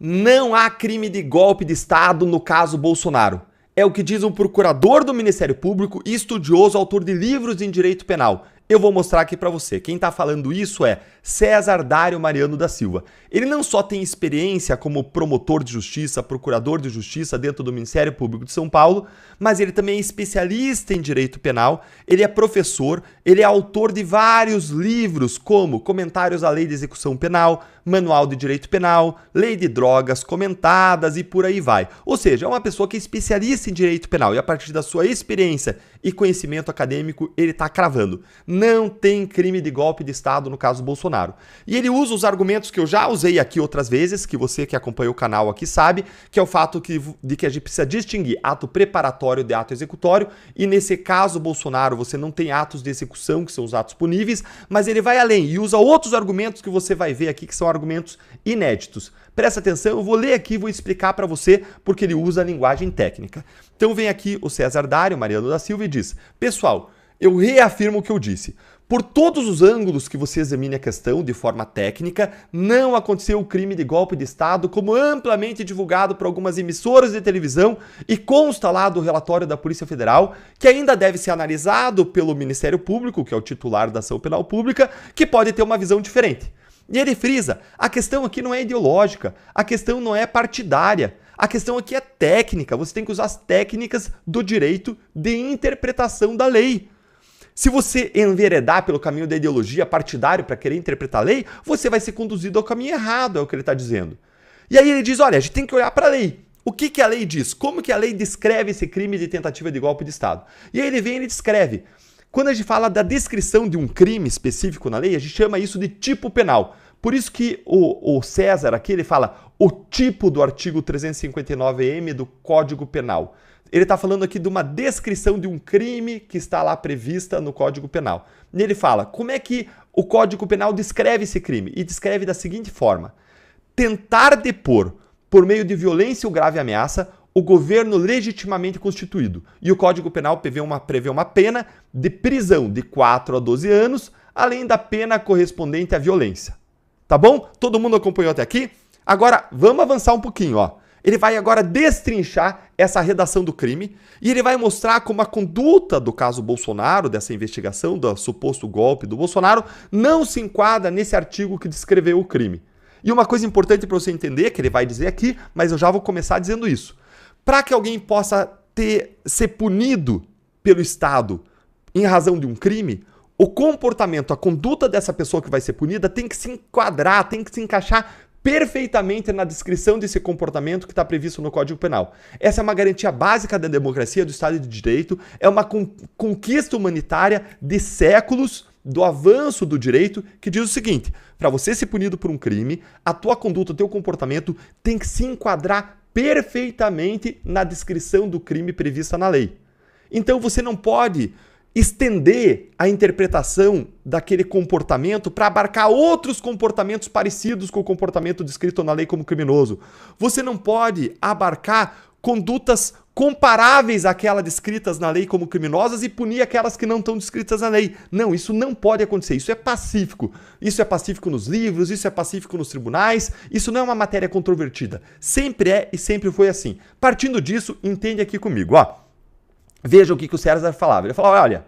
Não há crime de golpe de Estado no caso Bolsonaro. É o que diz um procurador do Ministério Público e estudioso, autor de livros em direito penal. Eu vou mostrar aqui para você. Quem está falando isso é César Dário Mariano da Silva. Ele não só tem experiência como promotor de justiça, procurador de justiça dentro do Ministério Público de São Paulo, mas ele também é especialista em direito penal, ele é professor, ele é autor de vários livros como Comentários à Lei de Execução Penal, Manual de Direito Penal, Lei de Drogas Comentadas e por aí vai. Ou seja, é uma pessoa que é especialista em direito penal e a partir da sua experiência e conhecimento acadêmico, ele está cravando. Não tem crime de golpe de Estado no caso Bolsonaro. E ele usa os argumentos que eu já usei aqui outras vezes, que você que acompanha o canal aqui sabe, que é o fato de que a gente precisa distinguir ato preparatório de ato executório, e nesse caso Bolsonaro você não tem atos de execução, que são os atos puníveis, mas ele vai além e usa outros argumentos que você vai ver aqui, que são argumentos inéditos. Presta atenção, eu vou ler aqui e vou explicar para você porque ele usa a linguagem técnica. Então vem aqui o César Dário Mariano da Silva e diz: pessoal, eu reafirmo o que eu disse. Por todos os ângulos que você examine a questão de forma técnica, não aconteceu o crime de golpe de Estado como amplamente divulgado por algumas emissoras de televisão e consta lá do relatório da Polícia Federal, que ainda deve ser analisado pelo Ministério Público, que é o titular da ação penal pública, que pode ter uma visão diferente. E ele frisa, a questão aqui não é ideológica, a questão não é partidária, a questão aqui é técnica, você tem que usar as técnicas do direito de interpretação da lei. Se você enveredar pelo caminho da ideologia partidária para querer interpretar a lei, você vai ser conduzido ao caminho errado, é o que ele está dizendo. E aí ele diz, olha, a gente tem que olhar para a lei. O que a lei diz? Como que a lei descreve esse crime de tentativa de golpe de Estado? E aí ele vem e ele descreve. Quando a gente fala da descrição de um crime específico na lei, a gente chama isso de tipo penal. Por isso que o César aqui, ele fala o tipo do artigo 359-M do Código Penal. Ele está falando aqui de uma descrição de um crime que está lá prevista no Código Penal. E ele fala, como é que o Código Penal descreve esse crime? E descreve da seguinte forma: tentar depor, por meio de violência ou grave ameaça, o governo legitimamente constituído. E o Código Penal prevê uma pena de prisão de 4 a 12 anos, além da pena correspondente à violência. Tá bom? Todo mundo acompanhou até aqui? Agora, vamos avançar um pouquinho, ó. Ele vai agora destrinchar essa redação do crime e ele vai mostrar como a conduta do caso Bolsonaro, dessa investigação do suposto golpe do Bolsonaro, não se enquadra nesse artigo que descreveu o crime. E uma coisa importante para você entender, que ele vai dizer aqui, mas eu já vou começar dizendo isso. Para que alguém possa ser punido pelo Estado em razão de um crime, o comportamento, a conduta dessa pessoa que vai ser punida tem que se enquadrar, tem que se encaixar perfeitamente na descrição desse comportamento que está previsto no Código Penal. Essa é uma garantia básica da democracia, do Estado de Direito, é uma conquista humanitária de séculos do avanço do direito, que diz o seguinte: para você ser punido por um crime, a tua conduta, o teu comportamento tem que se enquadrar perfeitamente na descrição do crime prevista na lei. Então você não pode estender a interpretação daquele comportamento para abarcar outros comportamentos parecidos com o comportamento descrito na lei como criminoso. Você não pode abarcar condutas comparáveis àquelas descritas na lei como criminosas e punir aquelas que não estão descritas na lei. Não, isso não pode acontecer. Isso é pacífico. Isso é pacífico nos livros, isso é pacífico nos tribunais, isso não é uma matéria controvertida. Sempre é e sempre foi assim. Partindo disso, entende aqui comigo, ó. Veja o que o César falava. Ele falava, olha,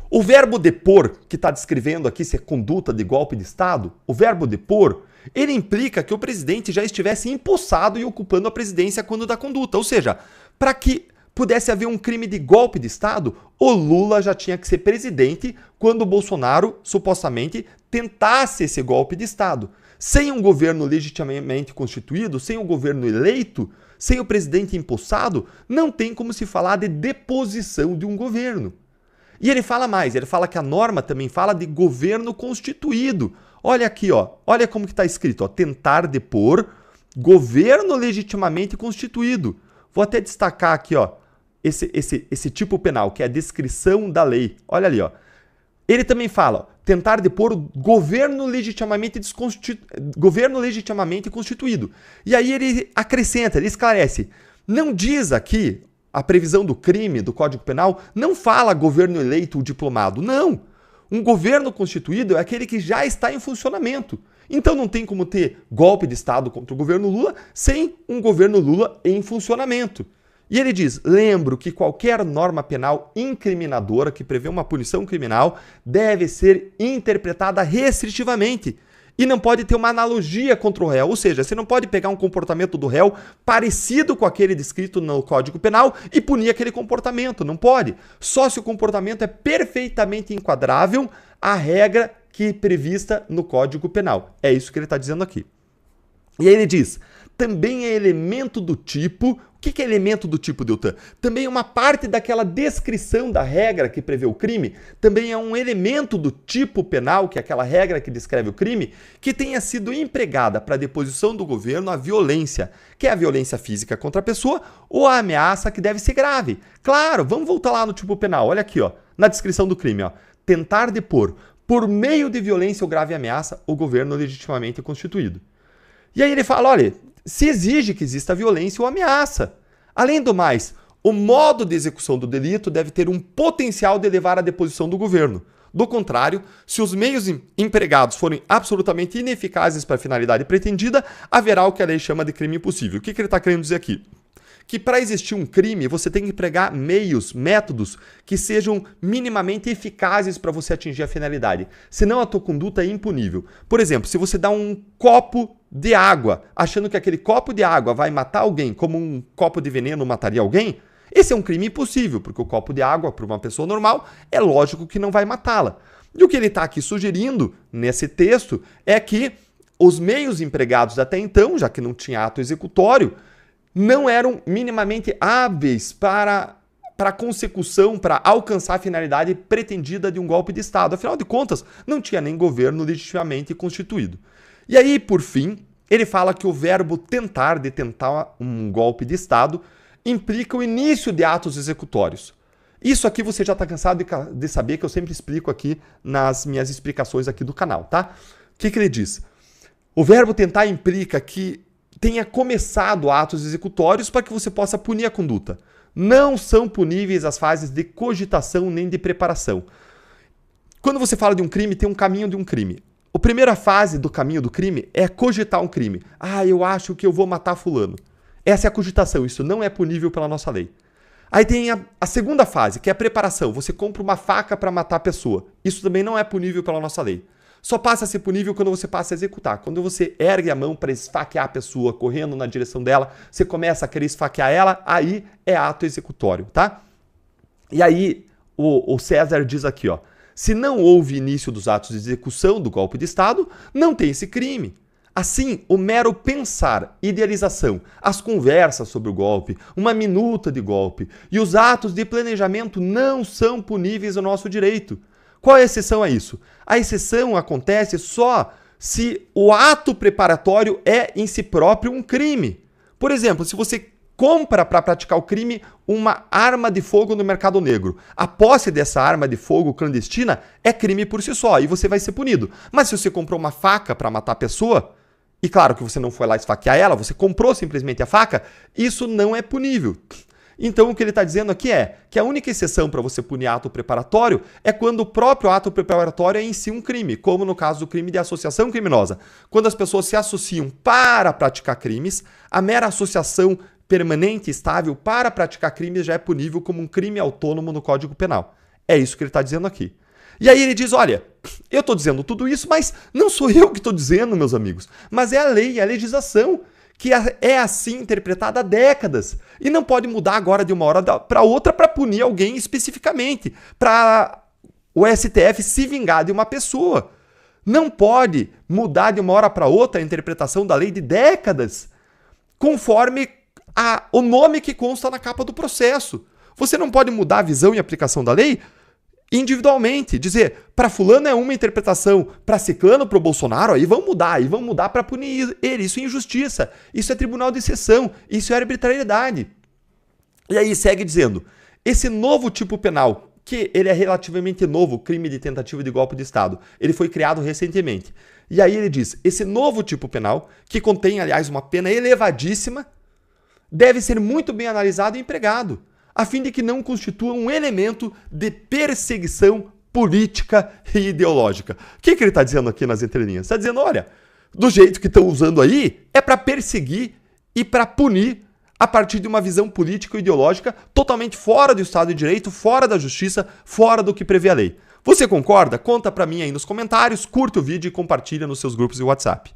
o verbo depor, que está descrevendo aqui se é conduta de golpe de Estado, o verbo depor, ele implica que o presidente já estivesse empossado e ocupando a presidência quando da conduta. Ou seja, para que pudesse haver um crime de golpe de Estado, o Lula já tinha que ser presidente quando o Bolsonaro, supostamente, tentasse esse golpe de Estado. Sem um governo legitimamente constituído, sem um governo eleito, sem o presidente empossado, não tem como se falar de deposição de um governo. E ele fala mais, ele fala que a norma também fala de governo constituído. Olha aqui, ó, olha como que está escrito, ó, tentar depor governo legitimamente constituído. Vou até destacar aqui, ó, esse tipo penal, que é a descrição da lei. Olha ali, ó. Ele também fala, ó, tentar depor o governo legitimamente constituído. E aí ele acrescenta, ele esclarece. Não diz aqui, a previsão do crime do Código Penal, não fala governo eleito ou diplomado. Não. Um governo constituído é aquele que já está em funcionamento. Então não tem como ter golpe de Estado contra o governo Lula sem um governo Lula em funcionamento. E ele diz, lembro que qualquer norma penal incriminadora que prevê uma punição criminal deve ser interpretada restritivamente e não pode ter uma analogia contra o réu, ou seja, você não pode pegar um comportamento do réu parecido com aquele descrito no Código Penal e punir aquele comportamento, não pode. Só se o comportamento é perfeitamente enquadrável à regra que é prevista no Código Penal. É isso que ele está dizendo aqui. E aí ele diz, também é elemento do tipo... O que é elemento do tipo, Deltan? Também é uma parte daquela descrição da regra que prevê o crime, também é um elemento do tipo penal, que é aquela regra que descreve o crime, que tenha sido empregada para a deposição do governo a violência, que é a violência física contra a pessoa ou a ameaça que deve ser grave. Claro, vamos voltar lá no tipo penal, olha aqui, ó, na descrição do crime, ó, tentar depor, por meio de violência ou grave ameaça, o governo legitimamente constituído. E aí ele fala, olha, se exige que exista violência ou ameaça. Além do mais, o modo de execução do delito deve ter um potencial de levar à deposição do governo. Do contrário, se os meios empregados forem absolutamente ineficazes para a finalidade pretendida, haverá o que a lei chama de crime impossível. O que ele está querendo dizer aqui? Que para existir um crime, você tem que empregar meios, métodos que sejam minimamente eficazes para você atingir a finalidade. Senão a tua conduta é impunível. Por exemplo, se você dá um copo de água, achando que aquele copo de água vai matar alguém, como um copo de veneno mataria alguém, esse é um crime impossível, porque o copo de água, para uma pessoa normal, é lógico que não vai matá-la. E o que ele está aqui sugerindo, nesse texto, é que os meios empregados até então, já que não tinha ato executório, não eram minimamente hábeis para a consecução, para alcançar a finalidade pretendida de um golpe de Estado. Afinal de contas, não tinha nem governo legitimamente constituído. E aí, por fim, ele fala que o verbo tentar, de tentar um golpe de Estado, implica o início de atos executórios. Isso aqui você já está cansado de saber, que eu sempre explico aqui nas minhas explicações aqui do canal, tá? O que ele diz? O verbo tentar implica que tenha começado atos executórios para que você possa punir a conduta. Não são puníveis as fases de cogitação nem de preparação. Quando você fala de um crime, tem um caminho de um crime. A primeira fase do caminho do crime é cogitar um crime. Ah, eu acho que eu vou matar fulano. Essa é a cogitação, isso não é punível pela nossa lei. Aí tem a segunda fase, que é a preparação. Você compra uma faca para matar a pessoa. Isso também não é punível pela nossa lei. Só passa a ser punível quando você passa a executar. Quando você ergue a mão para esfaquear a pessoa, correndo na direção dela, você começa a querer esfaquear ela, aí é ato executório, tá? E aí o César diz aqui, ó, se não houve início dos atos de execução do golpe de Estado, não tem esse crime. Assim, o mero pensar, idealização, as conversas sobre o golpe, uma minuta de golpe e os atos de planejamento não são puníveis no nosso direito. Qual é a exceção a isso? A exceção acontece só se o ato preparatório é em si próprio um crime. Por exemplo, se você compra para praticar o crime uma arma de fogo no mercado negro, a posse dessa arma de fogo clandestina é crime por si só e você vai ser punido. Mas se você comprou uma faca para matar a pessoa, e claro que você não foi lá esfaquear ela, você comprou simplesmente a faca, isso não é punível. Então o que ele está dizendo aqui é que a única exceção para você punir ato preparatório é quando o próprio ato preparatório é em si um crime, como no caso do crime de associação criminosa. Quando as pessoas se associam para praticar crimes, a mera associação permanente e estável para praticar crimes já é punível como um crime autônomo no Código Penal. É isso que ele está dizendo aqui. E aí ele diz, olha, eu estou dizendo tudo isso, mas não sou eu que estou dizendo, meus amigos, mas é a lei, é a legislação, que é assim interpretada há décadas e não pode mudar agora de uma hora para outra para punir alguém especificamente, para o STF se vingar de uma pessoa. Não pode mudar de uma hora para outra a interpretação da lei de décadas, conforme o nome que consta na capa do processo. Você não pode mudar a visão e aplicação da lei individualmente, dizer, para fulano é uma interpretação, para ciclano, para o Bolsonaro, aí vão mudar para punir ele. Isso é injustiça, isso é tribunal de exceção, isso é arbitrariedade. E aí segue dizendo, esse novo tipo penal, que ele é relativamente novo, crime de tentativa de golpe de Estado, ele foi criado recentemente. E aí ele diz, esse novo tipo penal, que contém, aliás, uma pena elevadíssima, deve ser muito bem analisado e empregado, a fim de que não constitua um elemento de perseguição política e ideológica. O que ele está dizendo aqui nas entrelinhas? Está dizendo, olha, do jeito que estão usando aí, é para perseguir e para punir a partir de uma visão política e ideológica totalmente fora do Estado de Direito, fora da justiça, fora do que prevê a lei. Você concorda? Conta para mim aí nos comentários, curta o vídeo e compartilha nos seus grupos de WhatsApp.